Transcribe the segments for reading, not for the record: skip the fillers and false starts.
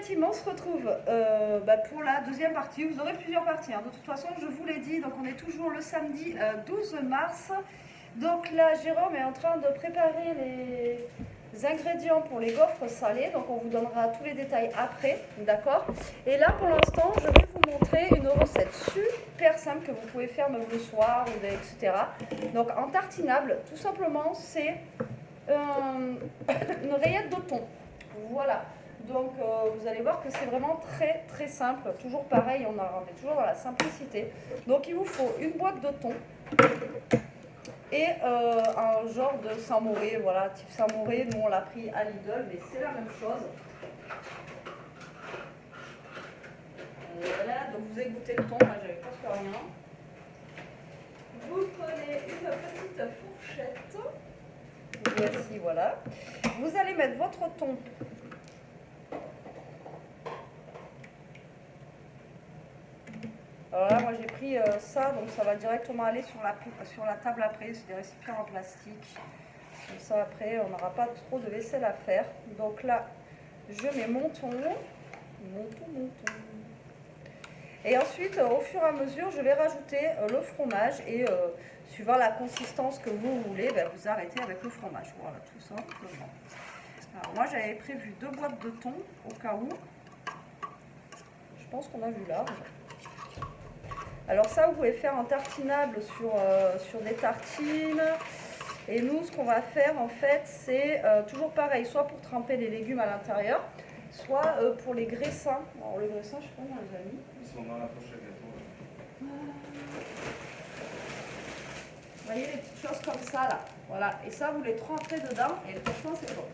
Team, on se retrouve pour la deuxième partie. Vous aurez plusieurs parties, hein. De toute façon, je vous l'ai dit, donc on est toujours le samedi 12 mars. Donc là, Jérôme est en train de préparer les ingrédients pour les gaufres salées. Donc on vous donnera tous les détails après, d'accord? Et là, pour l'instant, je vais vous montrer une recette super simple que vous pouvez faire même le soir, etc. Donc en tartinable, tout simplement, c'est une rillette de thon. Voilà. Donc vous allez voir que c'est vraiment très très simple. Toujours pareil, on est toujours dans la simplicité. Donc il vous faut une boîte de thon et un genre de samouré, voilà, type samouré. Nous on l'a pris à Lidl, mais c'est la même chose. Voilà, donc vous égouttez le thon, moi j'avais presque rien. Vous prenez une petite fourchette. Voici, voilà. Vous allez mettre votre thon. Alors là, moi j'ai pris ça, donc ça va directement aller sur la table après. C'est des récipients en plastique. Comme ça, après, on n'aura pas trop de vaisselle à faire. Donc là, je mets mon thon. Et ensuite, au fur et à mesure, je vais rajouter le fromage. Et suivant la consistance que vous voulez, vous arrêtez avec le fromage. Voilà, tout simplement. Alors moi, j'avais prévu 2 boîtes de thon, au cas où. Je pense qu'on a vu large. Alors ça, vous pouvez faire en tartinable sur des tartines. Et nous, ce qu'on va faire, en fait, c'est toujours pareil, soit pour tremper les légumes à l'intérieur, soit pour les graissins. Alors le graissin, je sais pas où on les a mis. Ils sont dans la poche à gâteau. Vous voyez les petites choses comme ça, là. Voilà. Et ça, vous les trempez dedans, et franchement, c'est bon.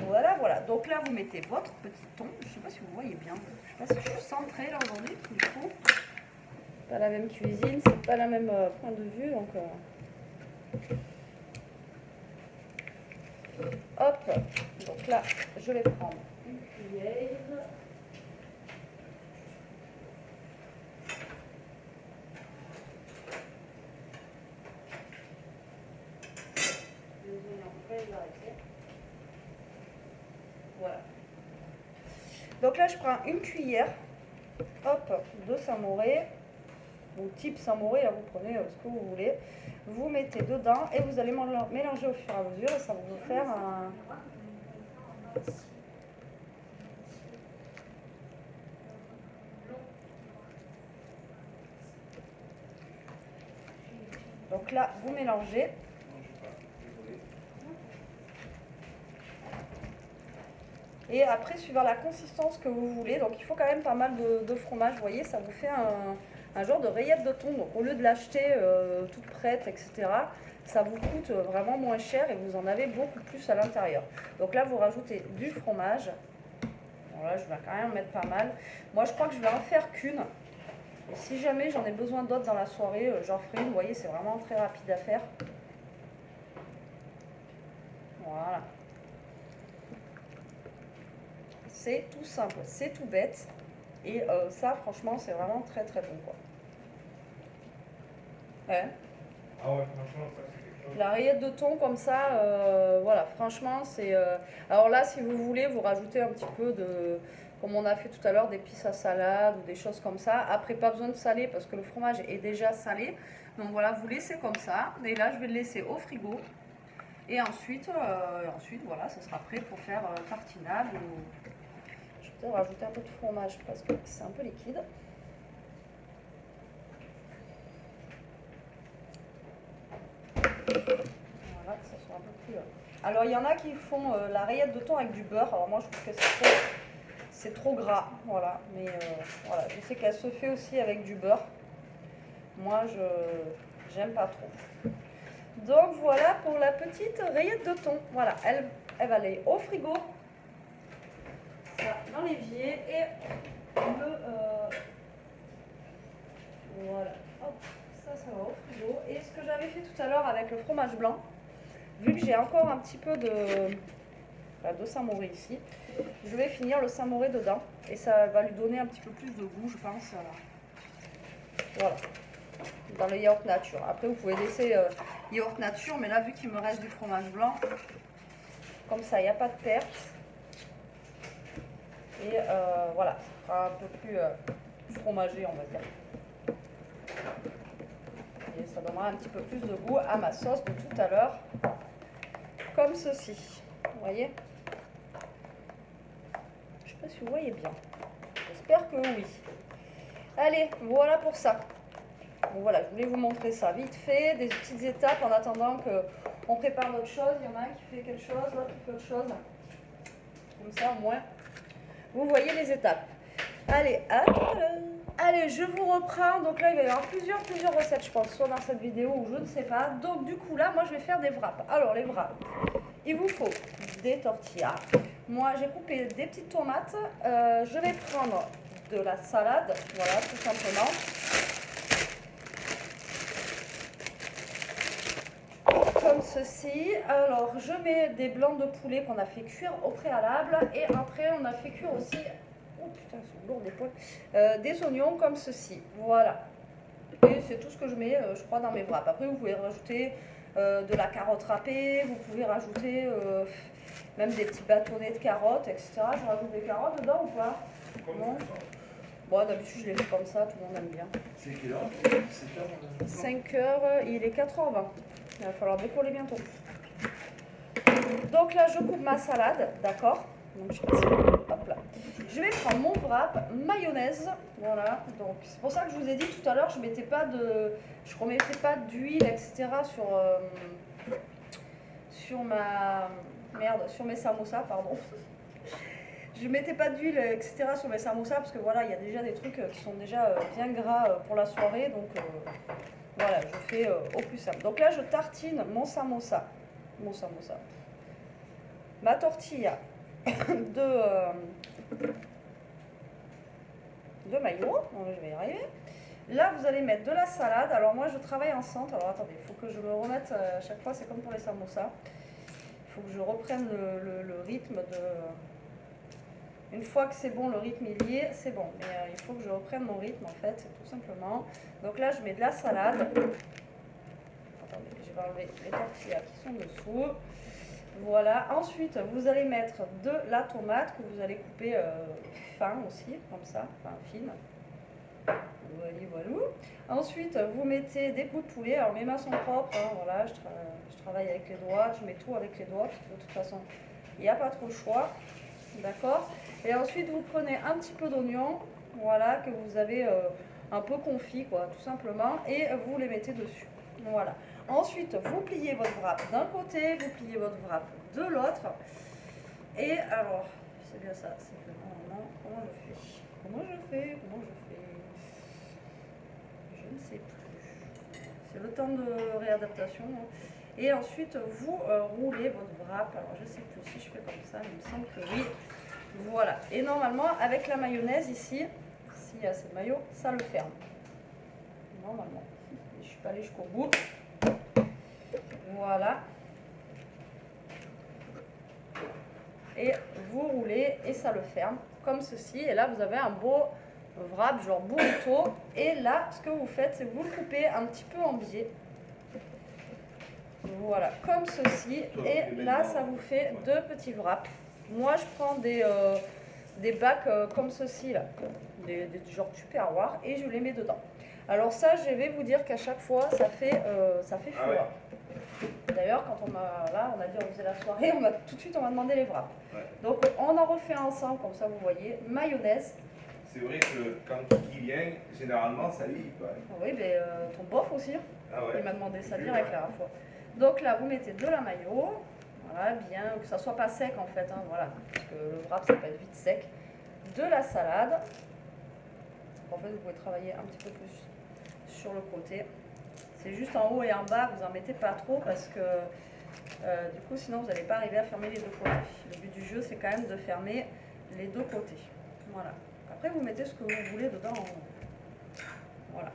Voilà, voilà. Donc là, vous mettez votre petit thon. Je ne sais pas si vous voyez bien. Je ne sais pas si je suis centrée, là, aujourd'hui, du coup. Pas la même cuisine, c'est pas la même point de vue, donc hop, donc là je vais prendre une cuillère, voilà. Donc là je prends une cuillère, hop, de samouré. Ou type samouré, là vous prenez ce que vous voulez, vous mettez dedans et vous allez mélanger au fur et à mesure et ça va vous faire un... Donc là, vous mélangez. Et après, suivant la consistance que vous voulez, donc il faut quand même pas mal de fromage, vous voyez, ça vous fait un genre de rillette de thon. Donc au lieu de l'acheter toute prête, etc., ça vous coûte vraiment moins cher et vous en avez beaucoup plus à l'intérieur. Donc là, vous rajoutez du fromage. Bon, là, je vais quand même en mettre pas mal. Moi, je crois que je vais en faire qu'une. Et si jamais j'en ai besoin d'autres dans la soirée, j'en ferai une. Vous voyez, c'est vraiment très rapide à faire. Voilà. C'est tout simple, c'est tout bête. Et ça, franchement, c'est vraiment très très bon, quoi. Ouais. Ah ouais, franchement, ça c'est quelque chose. La rillette de thon comme ça, voilà, franchement, c'est... Alors là, si vous voulez, vous rajoutez un petit peu de... Comme on a fait tout à l'heure, d'épices à salade ou des choses comme ça. Après, pas besoin de saler parce que le fromage est déjà salé. Donc voilà, vous laissez comme ça. Et là, je vais le laisser au frigo. Et ensuite voilà, ce sera prêt pour faire tartinade. Je vais peut-être rajouter un peu de fromage parce que c'est un peu liquide. Voilà, que ça soit un peu plus... Alors, il y en a qui font la rillette de thon avec du beurre. Alors moi, je trouve que c'est trop gras, voilà. Mais voilà, je sais qu'elle se fait aussi avec du beurre. Moi, j'aime pas trop. Donc voilà pour la petite rillette de thon. Voilà, elle va aller au frigo, ça, dans l'évier et voilà, hop, ça va au frigo. Et ce que j'avais fait tout à l'heure avec le fromage blanc, vu que j'ai encore un petit peu de samouré ici, je vais finir le samouré dedans et ça va lui donner un petit peu plus de goût, je pense. Voilà. Dans le yaourt nature. Après, vous pouvez laisser yaourt nature, mais là, vu qu'il me reste du fromage blanc, comme ça, il n'y a pas de perte. Et voilà, ça sera un peu plus fromagé, on va dire. Et ça donnera un petit peu plus de goût à ma sauce de tout à l'heure, comme ceci. Vous voyez? Je ne sais pas si vous voyez bien. J'espère que oui. Allez, voilà pour ça. Bon, voilà, je voulais vous montrer ça vite fait, des petites étapes en attendant qu'on prépare d'autres choses. Il y en a un qui fait quelque chose, l'autre qui fait autre chose. Comme ça, au moins, vous voyez les étapes. Allez, à tout à l'heure. Allez, je vous reprends. Donc là, il va y avoir plusieurs recettes, je pense, soit dans cette vidéo ou je ne sais pas. Donc du coup, là, moi, je vais faire des wraps. Alors, les wraps, il vous faut des tortillas. Moi, j'ai coupé des petites tomates. Je vais prendre de la salade, voilà, tout simplement. Comme ceci. Alors, je mets des blancs de poulet qu'on a fait cuire au préalable. Et après, on a fait cuire aussi... Oh putain, ils sont lourds des poils. Des oignons comme ceci. Voilà. Et c'est tout ce que je mets, je crois, dans mes wraps. Après, vous pouvez rajouter de la carotte râpée. Vous pouvez rajouter même des petits bâtonnets de carottes, etc. Je rajoute des carottes dedans ou pas? Non. Bon, d'habitude, je les fais comme ça. Tout le monde aime bien. C'est quelle heure? 5 heures, il est 4h20. Il va falloir décoller bientôt. Donc là, je coupe ma salade, d'accord? Donc hop là. Je vais prendre mon wrap, mayonnaise, voilà. Donc c'est pour ça que je vous ai dit tout à l'heure, je remettais pas d'huile, etc. sur mes samosas, pardon. Je mettais pas d'huile, etc. sur mes samosas parce que voilà, il y a déjà des trucs qui sont déjà bien gras pour la soirée, donc voilà, je fais au plus simple. Donc là, je tartine mon samosa, ma tortilla de mayo, je vais y arriver. Là, vous allez mettre de la salade. Alors moi, je travaille en centre. Alors attendez, il faut que je le remette à chaque fois, c'est comme pour les samosas. Il faut que je reprenne le rythme de... Une fois que c'est bon, le rythme il y est, c'est bon. Mais il faut que je reprenne mon rythme en fait, tout simplement. Donc là, je mets de la salade. Attendez, je vais enlever les tortillas qui sont dessous. Voilà. Ensuite, vous allez mettre de la tomate que vous allez couper fin aussi, comme ça, enfin fine. Voilà. Ensuite, vous mettez des bouts de poulet. Alors mes mains sont propres, hein, voilà, je travaille avec les doigts, je mets tout avec les doigts, parce que de toute façon, il n'y a pas trop le choix. D'accord? Et ensuite, vous prenez un petit peu d'oignon, voilà, que vous avez un peu confit, quoi, tout simplement, et vous les mettez dessus. Voilà. Ensuite, vous pliez votre wrap d'un côté, vous pliez votre wrap de l'autre. Et alors, c'est bien ça, c'est vraiment comment je fais? Je ne sais plus. C'est le temps de réadaptation. Et ensuite, vous roulez votre wrap. Alors, je ne sais plus si je fais comme ça, il me semble que oui. Voilà. Et normalement, avec la mayonnaise ici, s'il y a assez de mayo, ça le ferme. Normalement. Je ne suis pas allée jusqu'au bout. Voilà. Et vous roulez et ça le ferme comme ceci. Et là, vous avez un beau wrap, genre burrito. Et là, ce que vous faites, c'est que vous le coupez un petit peu en biais. Voilà, comme ceci. Et là, ça vous fait deux petits wraps. Moi, je prends des bacs comme ceci, là, des genre tupperware, et je les mets dedans. Alors ça, je vais vous dire qu'à chaque fois, ça fait fureur. D'ailleurs, quand on a dit on faisait la soirée, tout de suite on m'a demandé les wraps. Ouais. Donc on en refait ensemble, comme ça vous voyez, mayonnaise. C'est vrai que quand qui vient, généralement ça lit. Oui, mais ton bof aussi, ah ouais. Il m'a demandé ça direct la dernière fois. Donc là, vous mettez de la mayo. Voilà, bien, que ça soit pas sec en fait, hein, voilà, parce que le wrap ça peut être vite sec. De la salade. En fait, vous pouvez travailler un petit peu plus sur le côté. C'est juste en haut et en bas, vous en mettez pas trop parce que du coup, sinon vous n'allez pas arriver à fermer les deux côtés. Le but du jeu, c'est quand même de fermer les deux côtés. Voilà. Après, vous mettez ce que vous voulez dedans. Voilà.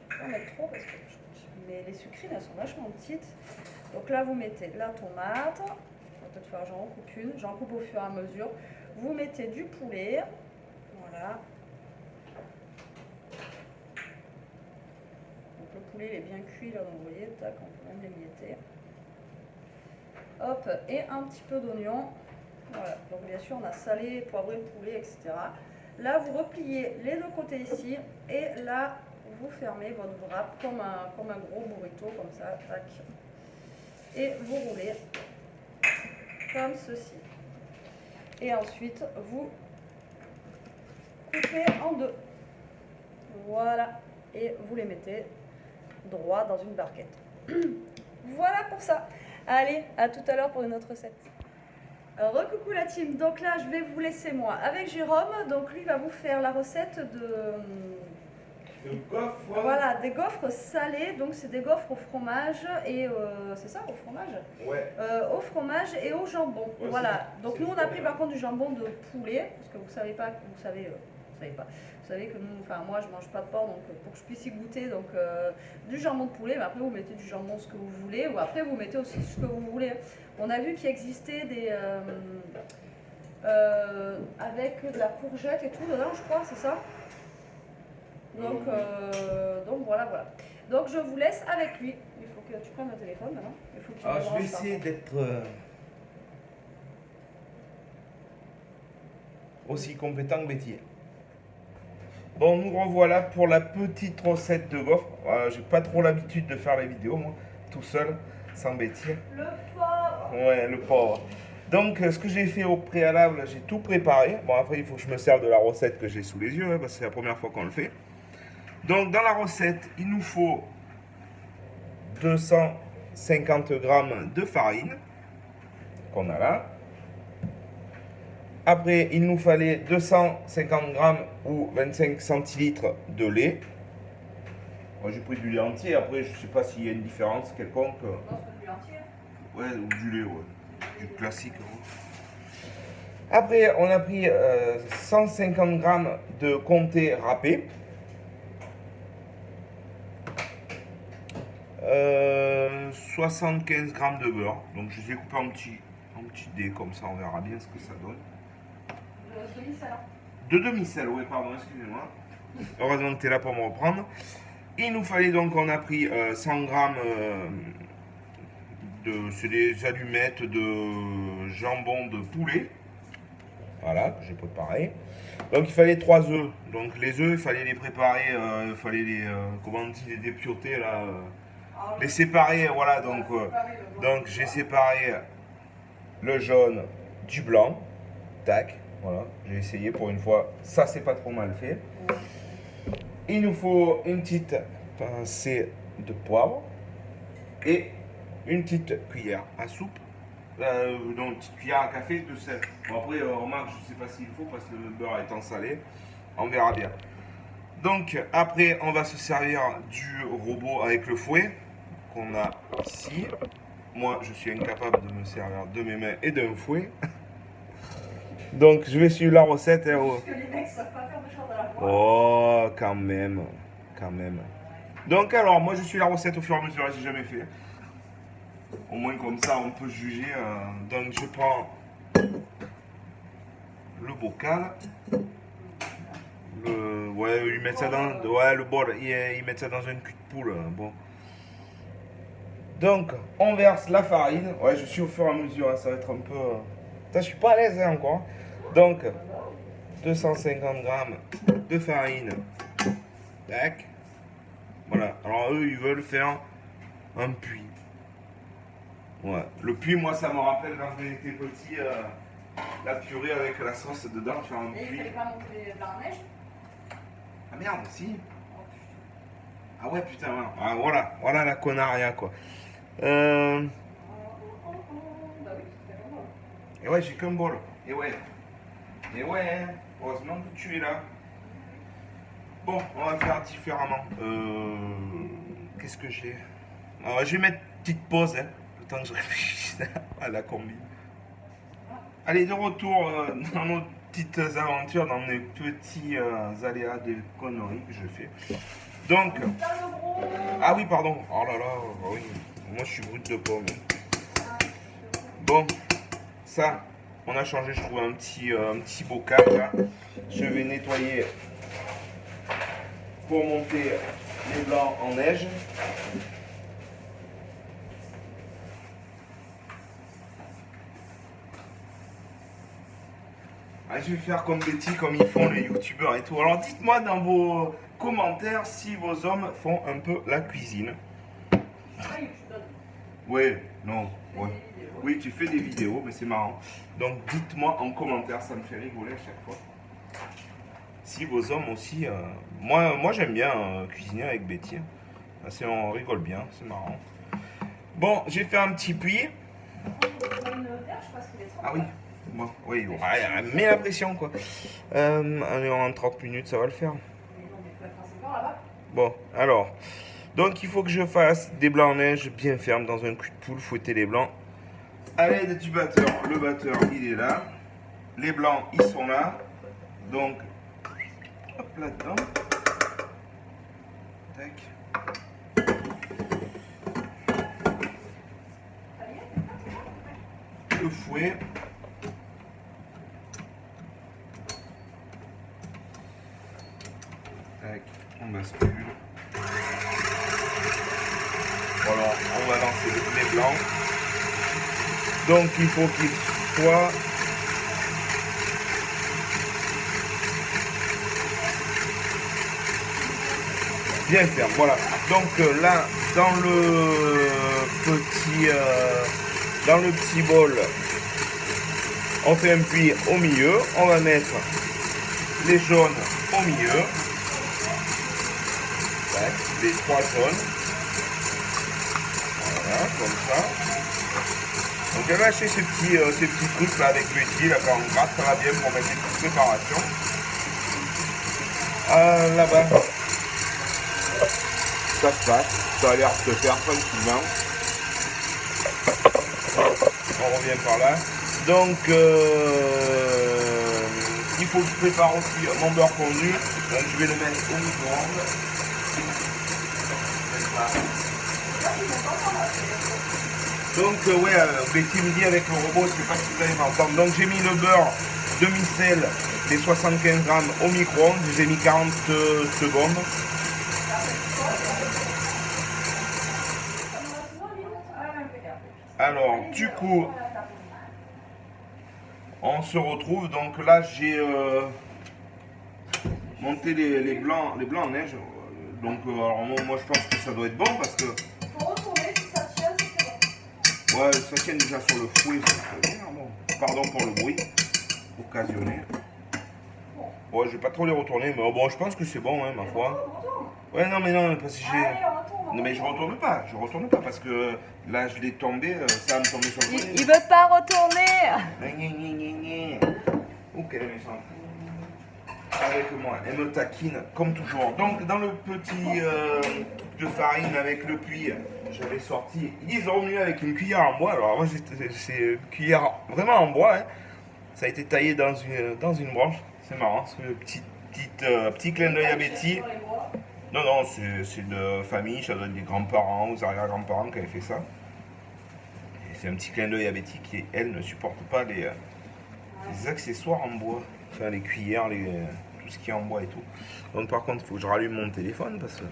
Je ne vais pas en mettre trop parce que mais les sucrines, elles sont vachement petites. Donc là, vous mettez la tomate. Peut-être faire, j'en coupe une. J'en coupe au fur et à mesure. Vous mettez du poulet. Voilà. Donc le poulet, il est bien cuit, là, vous voyez. Tac, on peut même l'émietter. Hop, et un petit peu d'oignon. Voilà. Donc bien bien sûr, on a salé, poivré, poulet, etc. Là, vous repliez les deux côtés ici, et là, vous fermez votre wrap comme un gros burrito, comme ça, tac. Et vous roulez comme ceci. Et ensuite, vous coupez en deux. Voilà. Et vous les mettez droit dans une barquette. Voilà pour ça. Allez, à tout à l'heure pour une autre recette. Recoucou la team. Donc là, je vais vous laisser moi avec Jérôme. Donc lui va vous faire la recette de gaufres. voilà, des gaufres salées. Donc c'est des gaufres au fromage et c'est ça, au fromage. Ouais. Au fromage et au jambon. Ouais, voilà. Donc nous on a pris bien. par contre du jambon de poulet parce que vous savez pas, vous savez pas. Vous savez que nous, enfin moi je mange pas de porc, donc pour que je puisse y goûter, donc du jambon de poulet, mais après vous mettez du jambon ce que vous voulez, ou après vous mettez aussi ce que vous voulez. On a vu qu'il existait des avec de la courgette et tout dedans, je crois, c'est ça. Donc voilà. Donc je vous laisse avec lui. Il faut que tu prennes le téléphone maintenant. Il faut que tu me Je vais branches, essayer d'être aussi compétent que Betty. Bon, nous revoilà pour la petite recette de gaufres. J'ai pas trop l'habitude de faire les vidéos, moi, tout seul, sans Betty. Le pauvre. Ouais, le pauvre. Donc, ce que j'ai fait au préalable, j'ai tout préparé. Bon, après, il faut que je me serve de la recette que j'ai sous les yeux, parce que c'est la première fois qu'on le fait. Donc, dans la recette, il nous faut 250 g de farine, qu'on a là. Après, il nous fallait 250 g ou 25 centilitres de lait. Moi, j'ai pris du lait entier. Après, je ne sais pas s'il y a une différence quelconque. Je pense que du lait entier. Ouais, ou du lait, ouais. Du classique. Ouais. Après, on a pris 150 g de comté râpé. 75 g de beurre. Donc, je les ai coupés en petits dés, comme ça, on verra bien ce que ça donne. De demi-sel. De demi-sel, oui, pardon, excusez-moi. Heureusement que tu es là pour me reprendre. Il nous fallait donc, on a pris 100 g c'est des allumettes de jambon de poulet. Voilà, que j'ai préparé. Donc il fallait 3 œufs. Donc les œufs, il fallait les préparer, il fallait les, comment on dit, les dépioter là. Les séparer, voilà. Donc j'ai séparé le jaune du blanc. Tac, voilà, j'ai essayé pour une fois. Ça, c'est pas trop mal fait. Il nous faut une petite pincée de poivre et une petite cuillère à soupe. Donc, une petite cuillère à café de sel. Bon, après, remarque, je sais pas s'il faut parce que le beurre étant salé. On verra bien. Donc, après, on va se servir du robot avec le fouet qu'on a ici. Moi, je suis incapable de me servir de mes mains et d'un fouet. Donc, je vais suivre la recette. Parce que les mecs savent pas faire de choses à la fois. Oh, quand même. Donc, alors, moi, je suis la recette au fur et à mesure. J'ai jamais fait. Au moins, comme ça, on peut juger. Donc, je prends le bocal. Ouais, ils mettent ça dans. Ouais, le bol. Ils mettent ça dans une cul de poule. Bon. Donc, on verse la farine. Ouais, je suis au fur et à mesure. Ça va être un peu. Ça, je suis pas à l'aise encore. Donc, 250 g de farine. Tac. Voilà. Alors, eux, ils veulent faire un puits. Ouais. Le puits, moi, ça me rappelle quand j'étais petit, la purée avec la sauce dedans, faire un Et il puits. fallait pas monter les blancs en neige. Ah merde, si. Ah ouais, putain, ouais. Ah, voilà la connaria, quoi. Bah oui, c'est bon. Et ouais, j'ai qu'un bol. Et ouais, heureusement que tu es là. Bon, on va faire différemment. Qu'est-ce que j'ai? Alors, je vais mettre une petite pause, hein, le temps que je réfléchisse à la combi. Allez, de retour dans nos petites aventures, dans mes petits aléas de conneries que je fais. Donc, ah oui, pardon. Oh là là, oui. Moi, je suis brut de pomme. Bon, ça, on a changé, je trouve, un petit bocal là. Je vais nettoyer pour monter les blancs en neige. Ah, je vais faire comme Betty, comme ils font les youtubeurs et tout. Alors dites-moi dans vos commentaires si vos hommes font un peu la cuisine. Oui, non, ouais. Oui, tu fais des vidéos, mais c'est marrant. Donc dites-moi en commentaire, ça me fait rigoler à chaque fois. Si vos hommes aussi... moi j'aime bien cuisiner avec Betty. On rigole bien, c'est marrant. Bon, j'ai fait un petit puits. Ah oui, bon, oui, ouais, mets la pression quoi. Allez, en 30 minutes, ça va le faire. Bon, alors, donc il faut que je fasse des blancs en neige bien fermes dans un cul de poule, fouetter les blancs. À l'aide du batteur, le batteur il est là. Les blancs ils sont là. Donc, hop là-dedans. Tac. Le fouet. Tac, on bascule. Voilà, on va lancer les blancs. Donc il faut qu'ils soient bien fermes. Voilà. Donc là, dans le petit bol, on fait un puits au milieu. On va mettre les jaunes au milieu. Tac, les 3 jaunes. Voilà, comme ça. Donc j'avais acheté ces petits trucs là avec Betty, là quand on gratte, ça va bien pour mettre des petites préparations. Là-bas, ça se passe, ça a l'air de se faire tranquillement. On revient par là. Donc il faut que je prépare aussi mon beurre fondu. Donc je vais le mettre au micro-ondes. Donc ouais, Betty me dit avec le robot, je sais pas si vous allez m'entendre. Donc j'ai mis le beurre demi-sel, les 75 grammes au micro-ondes, j'ai mis 40 secondes. Alors du coup, on se retrouve. Donc là j'ai monté les blancs en neige. Donc alors moi je pense que ça doit être bon parce que... Ouais, ça tient déjà sur le fouet, c'est bien. Bon. Pardon pour le bruit occasionné. Ouais, je vais pas trop les retourner, mais bon, je pense que c'est bon, hein, ma foi. Ouais, non, mais non, parce que j'ai... Non, mais je retourne pas parce que là, je l'ai tombé, ça va me tomber sur le fouet. Il veut pas retourner. Oh, quelle est méchante. Avec moi, elle me taquine comme toujours. Donc dans le petit truc de farine avec le puits, j'avais sorti, ils ont venu avec une cuillère en bois. Alors moi c'est une cuillère vraiment en bois, hein. Ça a été taillé dans une branche. C'est marrant, c'est le petit clin d'œil à Betty. Non, c'est de famille, ça doit être des grands-parents ou arrière-grands-parents qui avaient fait ça. Et c'est un petit clin d'œil à Betty qui, elle, ne supporte pas les accessoires en bois. Enfin, les cuillères, tout ce qui est en bois et tout. Donc par contre, il faut que je rallume mon téléphone parce que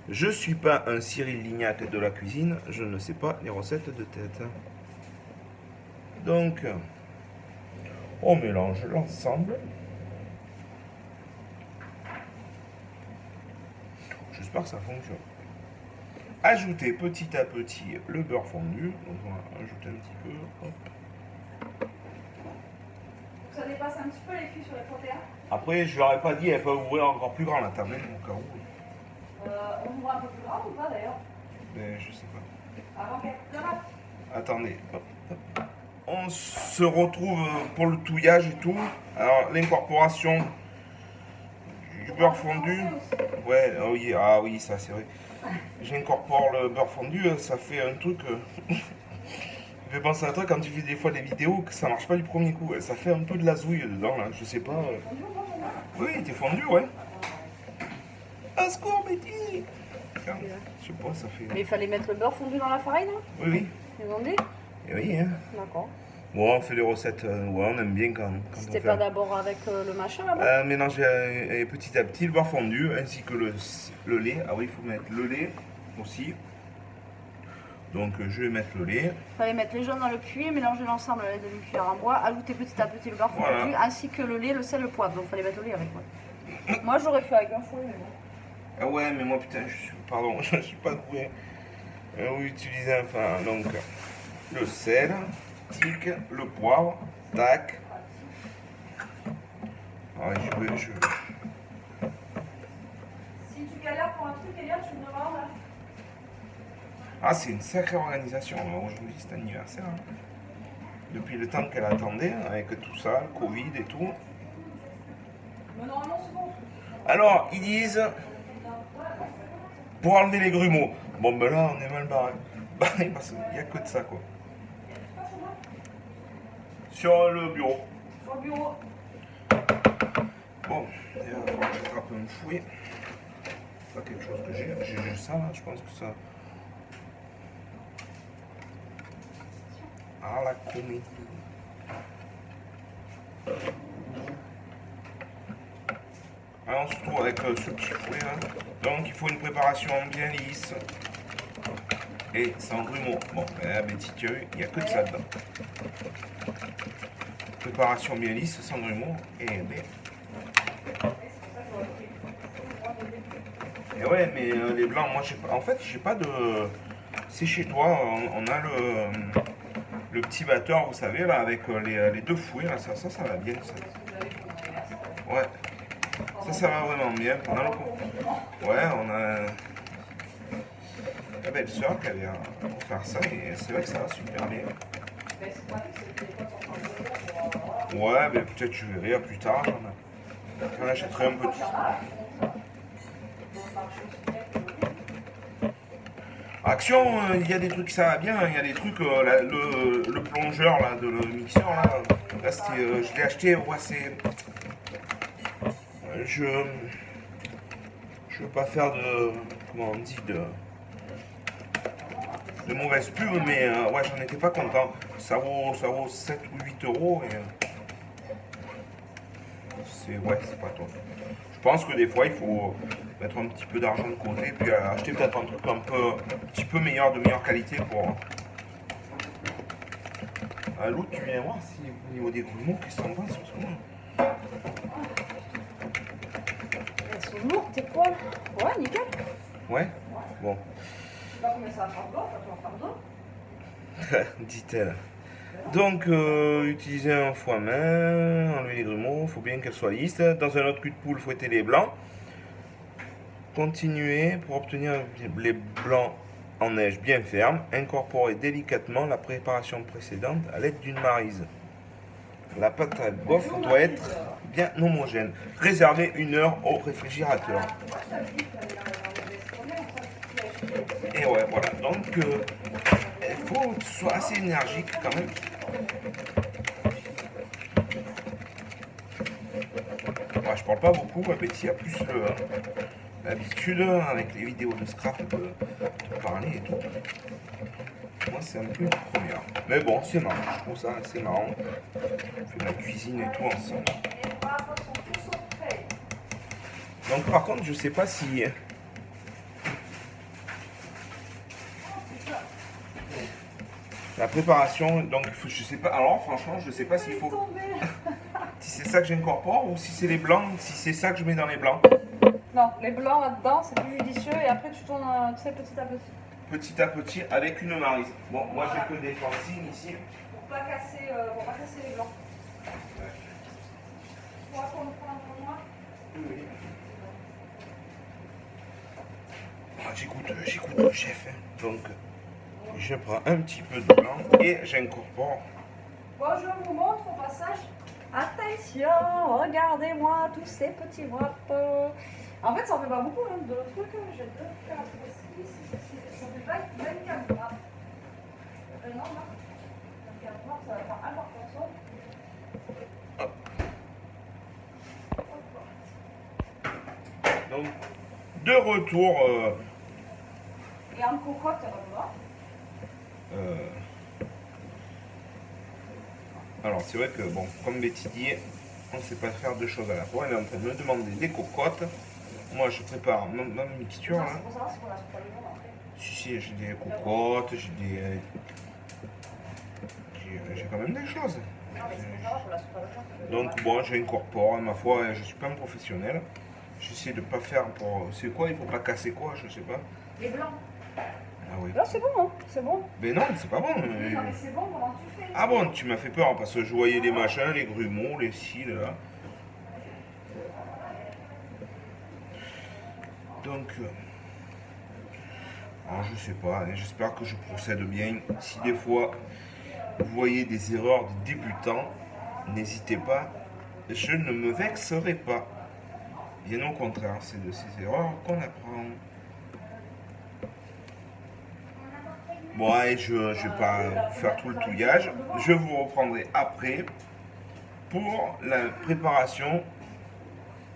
je ne suis pas un Cyril Lignac de la cuisine. Je ne sais pas les recettes de tête. Donc, on mélange l'ensemble. J'espère que ça fonctionne. Ajouter petit à petit le beurre fondu. Donc on va ajouter un petit peu. Hop. Ça dépasse un petit peu les filles sur les protéines. Après, je leur ai pas dit, elles peuvent ouvrir encore plus grand la table, au cas où. On ouvre un peu plus grand ou pas d'ailleurs? Ben, je sais pas. Avant qu'elle rate. Attendez. Hop, hop. On se retrouve pour le touillage et tout. Alors, l'incorporation du beurre fondu. Ouais, ah oui, ça c'est vrai. J'incorpore le beurre fondu, ça fait un truc. Je vais penser à toi quand tu fais des fois des vidéos que ça marche pas du premier coup. Ça fait un peu de la zouille dedans là, je sais pas. Oui, t'es fondu, ouais. À secours, Betty. Je sais pas, ça fait. Mais il fallait mettre le beurre fondu dans la farine, hein? Oui, oui. Ils ont dit? Et oui, hein. D'accord. Bon, on fait les recettes, ouais, on aime bien quand on C'était fait. pas d'abord avec le machin là-bas? Mélanger petit à petit le beurre fondu ainsi que le lait. Ah oui, il faut mettre le lait aussi. Donc je vais mettre le lait. Il fallait mettre les jaunes dans le puits, mélanger l'ensemble à l'aide de demi-cuillère en bois, ajouter petit à petit le beurre fondu, Voilà. ainsi que le lait, le sel, le poivre. Donc il fallait mettre le lait avec moi. Moi j'aurais fait avec un fouet, mais bon. Ah ouais, mais moi putain, pardon, je suis pas doué. Vous utilisez enfin donc le sel, tic, le poivre, tac. Ouais, Si tu galères pour un truc, Elia, tu me demandes. Ah, c'est une sacrée organisation aujourd'hui, cet anniversaire. Depuis le temps qu'elle attendait, avec tout ça, le Covid et tout. Mais normalement c'est bon. Alors, ils disent pour enlever les grumeaux. Bon, ben là, on est mal barré. Parce qu'il n'y a que de ça, quoi. Sur le bureau. Sur le bureau. Bon, il va falloir que j'attrape un fouet. C'est pas quelque chose que j'ai. J'ai juste ça, là, je pense que ça. Ah, la comédie. Alors, on se retrouve avec ce petit fouet, là. Donc, il faut une préparation bien lisse. Et sans grumeaux. Bon, ben, petit œil, il n'y a que de ça dedans. Préparation bien lisse, sans grumeaux. Et ben. Et ouais, mais les blancs, moi, j'ai pas. En fait, j'ai pas de. C'est chez toi, on a le petit batteur, vous savez, là, avec les deux fouets, là, ça va bien, ça. Ouais. Ça va vraiment bien. On a ouais, on a la belle-sœur qui avait faire ça, et c'est vrai que ça va super bien. Ouais, mais peut-être je verrai plus tard. J'en achèterai un petit. Action, il y a des trucs ça va bien, il y a des trucs, le plongeur là, de le mixeur là, je l'ai acheté, ouais, c'est. Je veux pas faire de. Comment on dit, de mauvaise pub, mais ouais, j'en étais pas content. Ça vaut 7 ou 8 euros et. Ouais, c'est pas top. Je pense que des fois il faut mettre un petit peu d'argent de côté, puis acheter peut-être un truc un petit peu meilleur, de meilleure qualité pour. L'autre, tu viens voir si au niveau des grumeaux, qu'est-ce que t'en penses en ce moment? Elles sont lourdes tes poils. Ouais, nickel. Ouais. Bon. Je sais pas combien ça va faire de l'eau, ça va faire d'eau. Dit-elle. Donc, utiliser un foie-main, enlever les grumeaux, il faut bien qu'elle soit lisse. Dans un autre cul de poule, fouetter les blancs. Continuer pour obtenir les blancs en neige bien ferme. Incorporer délicatement la préparation précédente à l'aide d'une maryse. La pâte à gaufre doit être bien homogène. Réserver 1 heure au réfrigérateur. Et ouais, voilà. Donc, il faut que ce soit assez énergique quand même. Ouais, je parle pas beaucoup, Betty a plus l'habitude avec les vidéos de scrap de parler et tout. Moi, c'est un peu une première. Mais bon, c'est marrant, je trouve ça assez marrant. On fait de la cuisine et tout ensemble. Donc, par contre, je sais pas si. La préparation, donc je sais pas. Alors franchement, je sais pas s'il faut. Si c'est ça que j'incorpore ou si c'est les blancs, si c'est ça que je mets dans les blancs. Non, les blancs là-dedans, c'est plus judicieux et après tu tournes, tu sais, petit à petit. Petit à petit avec une maryse. Bon, moi j'ai que des fanzines ici. Pour pas casser les blancs. Ouais. Tu pourras prendre pour moi. Oui. Ah, j'écoute le chef. Hein. Donc, je prends un petit peu de blanc et j'incorpore. Bon, je vous montre au passage. Attention, regardez-moi tous ces petits wraps. En fait, ça en fait pas beaucoup hein, de trucs. J'ai 2, 4, 6, ça fait 24 wraps. Non, non. 24 wraps, ça va faire un par personne. Donc, de retour. Et en cocotte, on va voir. Alors, c'est vrai que, bon, comme Betty dit, on ne sait pas faire deux choses à la fois. Elle est en train de me demander des cocottes. Moi, je prépare ma mixture. Non, Là. c'est pour savoir si on a super le monde après. Si, j'ai des cocottes, j'ai quand même des choses. Non, mais c'est pas grave, pour la soupe à la tarte. Donc bon, j'incorpore, ma foi, je suis pas un professionnel. J'essaie de pas faire pour... C'est quoi, il faut pas casser quoi, je sais pas. Les blancs. Ah oui. Là, c'est bon, hein, c'est bon. Mais non, c'est pas bon. Non, mais c'est bon, comment tu fais? Ah bon, tu m'as fait peur parce que je voyais les machins, les grumeaux, les cils là. Donc, alors je sais pas, hein, j'espère que je procède bien. Si des fois vous voyez des erreurs de débutants, n'hésitez pas, je ne me vexerai pas. Bien au contraire, c'est de ces erreurs qu'on apprend. Bon, allez, je ne vais pas faire tout le touillage. Je vous reprendrai après pour la préparation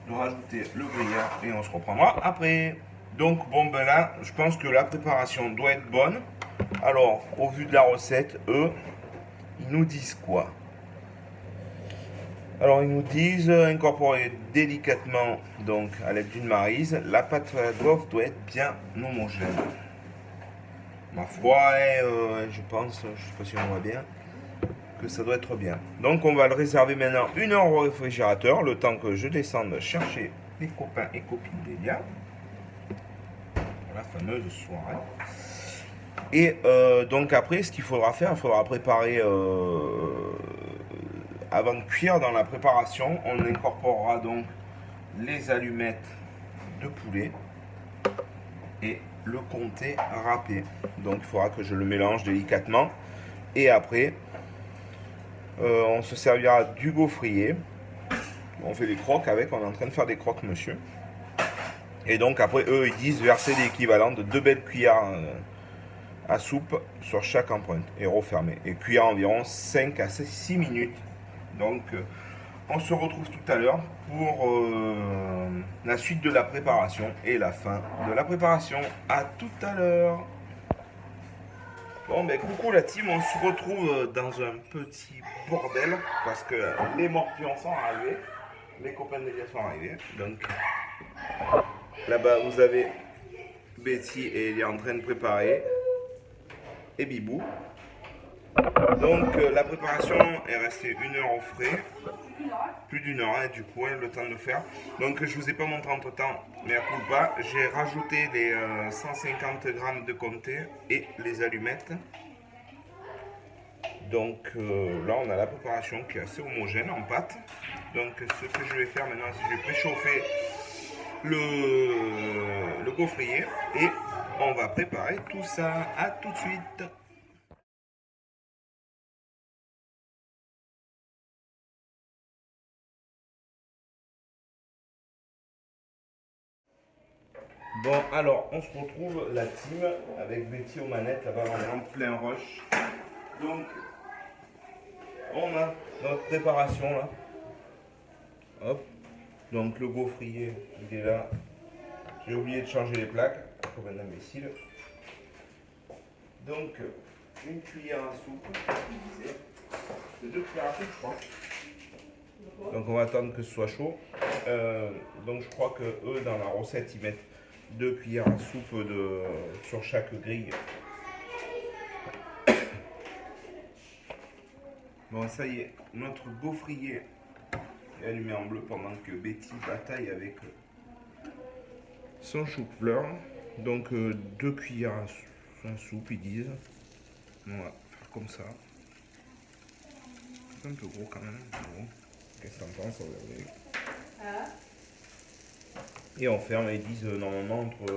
de rajouter le gruyère et on se reprendra après. Donc, bon, ben là, je pense que la préparation doit être bonne. Alors, au vu de la recette, eux, ils nous disent quoi? Alors, ils nous disent incorporer délicatement, donc à l'aide d'une maryse, la pâte doit être bien homogène. Ma foi, je pense, je sais pas si on voit bien, que ça doit être bien. Donc, on va le réserver maintenant 1 heure au réfrigérateur, le temps que je descende chercher les copains et copines d'Elia. La fameuse soirée. Et donc après, ce qu'il faudra faire, il faudra préparer, avant de cuire dans la préparation, on incorporera donc les allumettes de poulet et le comté râpé. Donc il faudra que je le mélange délicatement. Et après, on se servira du gaufrier. On fait des croques avec, on est en train de faire des croques, monsieur. Et donc après, eux, ils disent verser l'équivalent de 2 belles cuillères à soupe sur chaque empreinte et refermer. Et cuire environ 5 à 6 minutes. Donc, on se retrouve tout à l'heure pour la suite de la préparation et la fin de la préparation. À tout à l'heure. Bon, ben coucou la team, on se retrouve dans un petit bordel parce que les morpions sont arrivés, les copains de Elia sont arrivés. Donc, là-bas, vous avez Betty et elle est en train de préparer. Et Bibou. Donc la préparation est restée 1 heure au frais. Plus d'1 heure, hein, du coup, hein, le temps de le faire. Donc je vous ai pas montré entre temps, mais à coup pas. J'ai rajouté les 150 grammes de comté et les allumettes. Donc là on a la préparation qui est assez homogène en pâte. Donc ce que je vais faire maintenant, c'est que je vais préchauffer le gaufrier et on va préparer tout ça. À tout de suite. Bon, alors, on se retrouve la team avec Betty aux manettes, là-bas, on est en plein rush. Donc, on a notre préparation là. Hop. Donc, le gaufrier, il est là. J'ai oublié de changer les plaques, comme un imbécile. Donc, une cuillère à soupe. C'est 2 cuillères à soupe, je crois. Donc, on va attendre que ce soit chaud. Donc, je crois que eux, dans la recette, ils mettent 2 cuillères à soupe sur chaque grille. Bon, ça y est, notre gaufrier est allumé en bleu pendant que Betty bataille avec son chou-fleur. Donc 2 cuillères à soupe, ils disent. On va faire comme ça. C'est un peu gros quand même. Bon. Qu'est-ce que t'en penses? Et on ferme, ils disent normalement entre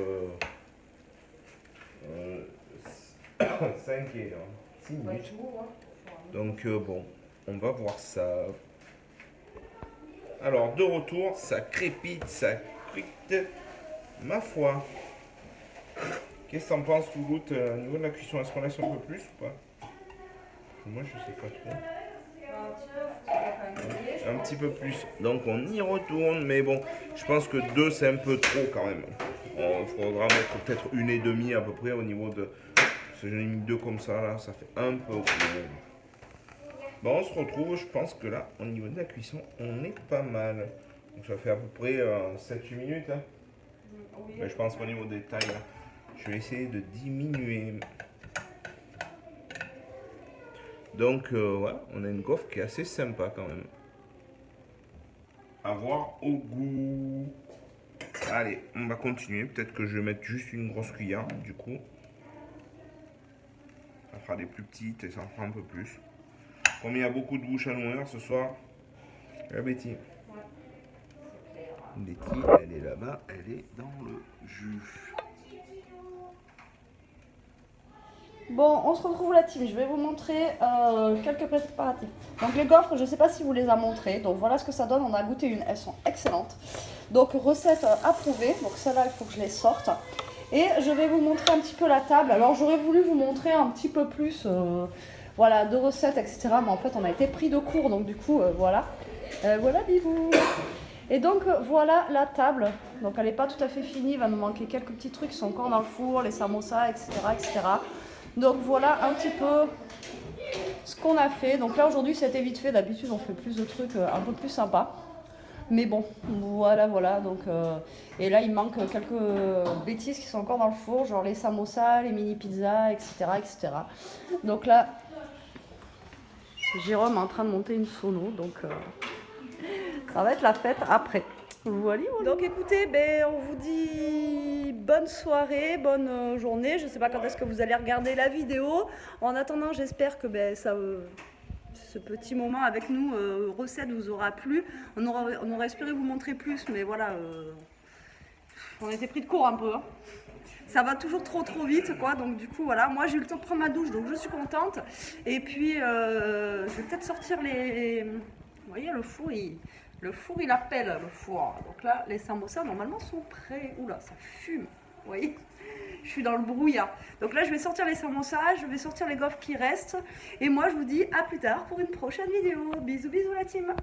5 et 6 minutes. Donc bon, on va voir ça. Alors de retour, ça crépite, ça crite. Ma foi. Qu'est-ce que t'en penses, Touloute, au niveau de la cuisson? Est-ce qu'on laisse un peu plus ou pas? Moi je sais pas trop. Un petit peu plus. Donc on y retourne, mais bon, je pense que 2 c'est un peu trop quand même. Il faudra mettre peut-être 1,5 à peu près au niveau de... Parce que j'en ai mis 2 comme ça, là, ça fait un peu trop. Bon, on se retrouve, je pense que là, au niveau de la cuisson, on est pas mal. Donc ça fait à peu près 7-8 minutes. Hein. Mais je pense qu'au niveau des tailles, là, Je vais essayer de diminuer. Donc, ouais, on a une gaufre qui est assez sympa quand même. À voir au goût. Allez, on va continuer. Peut-être que je vais mettre juste une grosse cuillère, du coup. Ça fera des plus petites et ça en fera un peu plus. Comme il y a beaucoup de bouches à nourrir ce soir, la Betty. Betty, elle est là-bas, elle est dans le jus. Bon, on se retrouve la team. Je vais vous montrer quelques préparatifs. Donc les gaufres, je ne sais pas si vous les a montrées. Donc voilà ce que ça donne. On a goûté une. Elles sont excellentes. Donc recette approuvée. Donc celle-là, il faut que je les sorte. Et je vais vous montrer un petit peu la table. Alors j'aurais voulu vous montrer un petit peu plus voilà, de recettes, etc. Mais en fait, on a été pris de court. Donc du coup, voilà. Voilà, bibou. Et donc voilà la table. Donc elle n'est pas tout à fait finie. Il va nous manquer quelques petits trucs qui sont encore dans le four. Les samosas, etc. etc. Donc voilà un petit peu ce qu'on a fait. Donc là aujourd'hui c'était vite fait. D'habitude on fait plus de trucs un peu plus sympas. Mais bon, voilà. Donc, et là il manque quelques bêtises qui sont encore dans le four. Genre les samosas, les mini pizzas, etc. etc. Donc là, Jérôme est en train de monter une sono. Donc ça va être la fête après. Voilà. Donc écoutez, on vous dit bonne soirée, bonne journée. Je ne sais pas quand est-ce que vous allez regarder la vidéo. En attendant, j'espère que ce petit moment avec nous, recette, vous aura plu. On aurait espéré vous montrer plus, mais voilà, on était pris de court un peu. Hein. Ça va toujours trop vite, quoi. Donc du coup, voilà, moi j'ai eu le temps de prendre ma douche, donc je suis contente. Et puis, je vais peut-être sortir les... Vous voyez, le four, il appelle, le four. Donc là, les samosas, normalement, sont prêts. Oula, ça fume, vous voyez. Je suis dans le brouillard. Donc là, je vais sortir les samosas, je vais sortir les gaufres qui restent. Et moi, je vous dis à plus tard pour une prochaine vidéo. Bisous, bisous la team.